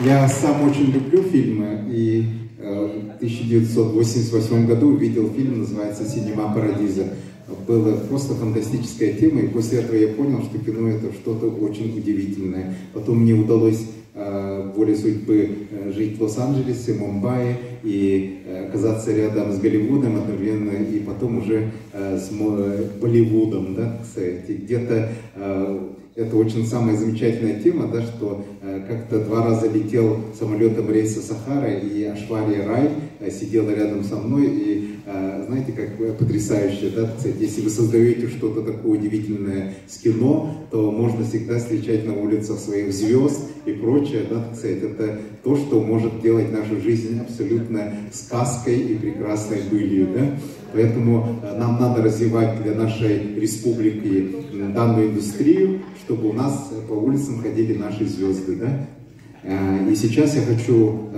Я сам очень люблю фильмы, и в 1988 году увидел фильм, называется «Синема Парадиза». Была просто фантастическая тема, и после этого я понял, что кино — это что-то очень удивительное. Потом мне удалось волей судьбы жить в Лос-Анджелесе, Мумбаи и оказаться рядом с Голливудом одновременно, и потом уже с Болливудом, да, кстати. Где-то это очень самая замечательная тема, да, что как-то 2 раза летел самолетом рейса Сахара, и Ашвария Рай сидела рядом со мной, и знаете, как потрясающе, да, кстати, если вы создаете что-то такое удивительное с кино, то можно всегда встречать на улицах своих звезд и прочее, да, кстати, это то, что может делать нашу жизнь абсолютно сказкой и прекрасной былью, да. Поэтому нам надо развивать для нашей республики данную индустрию, чтобы у нас по улицам ходили наши звезды, да? И сейчас я хочу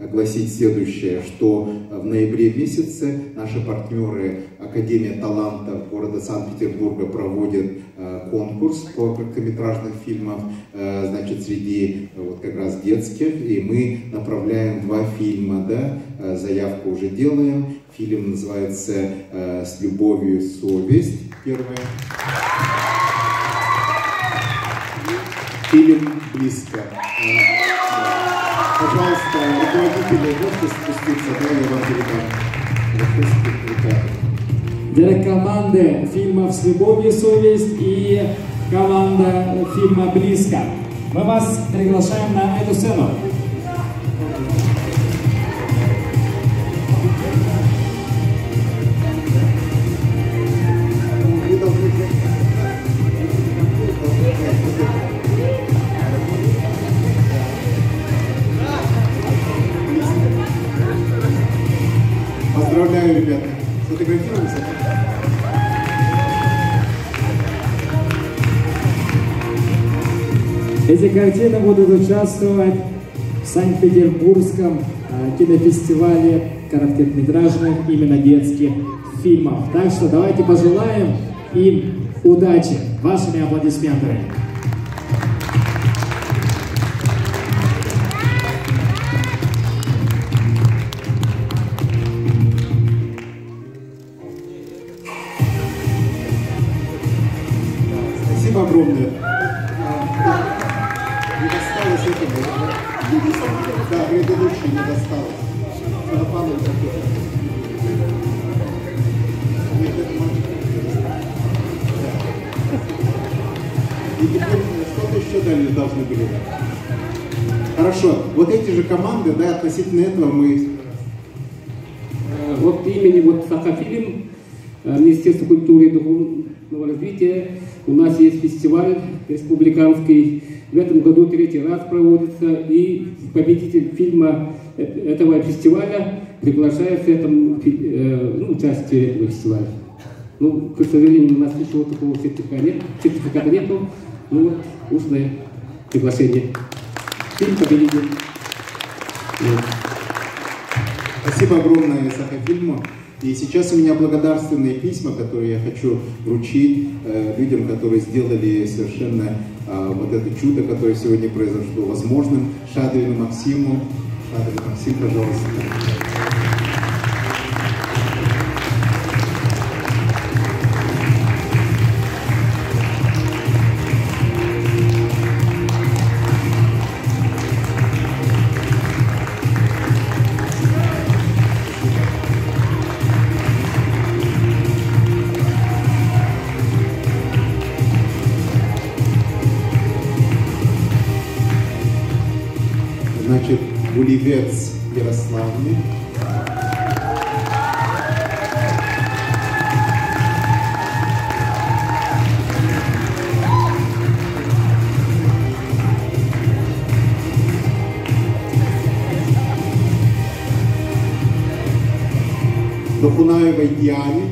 огласить следующее, что в ноябре месяце наши партнеры Академия талантов города Санкт-Петербурга проводят конкурс по короткометражным фильмам, значит, среди вот как раз детских, и мы направляем 2 фильма, да, заявку уже делаем. Фильм называется «С любовью совесть», первое. Фильм «Близко». Пожалуйста, руководители, можете спуститься, да, я вам передам. Для команды фильмов «С любовью совесть» и команда фильма «Близко». Мы вас приглашаем на эту сцену. Поздравляю, ребята. Сфотографируемся. Эти картины будут участвовать в Санкт-Петербургском кинофестивале короткометражных, именно детских фильмов. Так что давайте пожелаем им удачи вашими аплодисментами. Спасибо огромное. Не досталось этого. Да, предыдущий не досталось. Сарафановый такой. И теперь что-то еще далее должны были дать. Хорошо. Вот эти же команды, да, относительно этого мы... Вот имени вот Сахафильм, Министерство культуры и духовного развития, у нас есть фестиваль республиканский, в этом году 3-й раз проводится, и победитель фильма этого фестиваля приглашается в этом, участие этого фестиваля. Ну, к сожалению, у нас ничего такого сертификата нету, ну вот, устное приглашение. Фильм победитель. Спасибо огромное Сахафильму. И сейчас у меня благодарственные письма, которые я хочу вручить людям, которые сделали совершенно вот это чудо, которое сегодня произошло, возможным. Шадрину Максиму. Шадрин Максим, пожалуйста. Значит, Гулливец Ярославный. Дохунаевой Диане.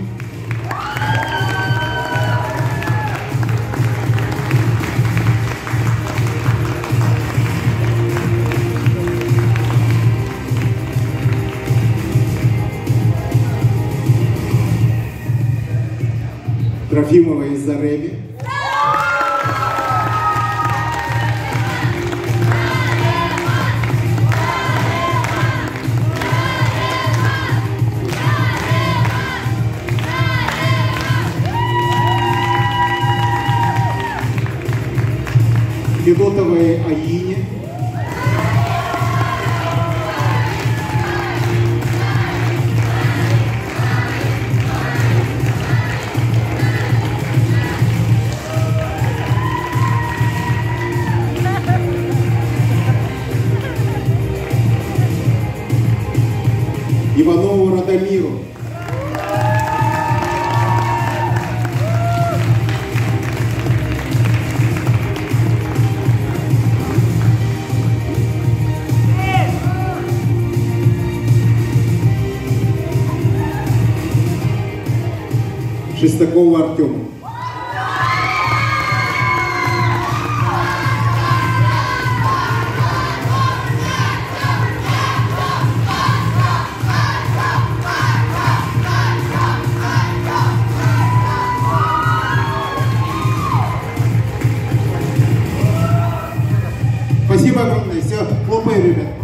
Трофимовой Зареме. Аине. Иванову Радомиру. Шестакову Артему. Спасибо огромное. Все, хлопаем, ребят.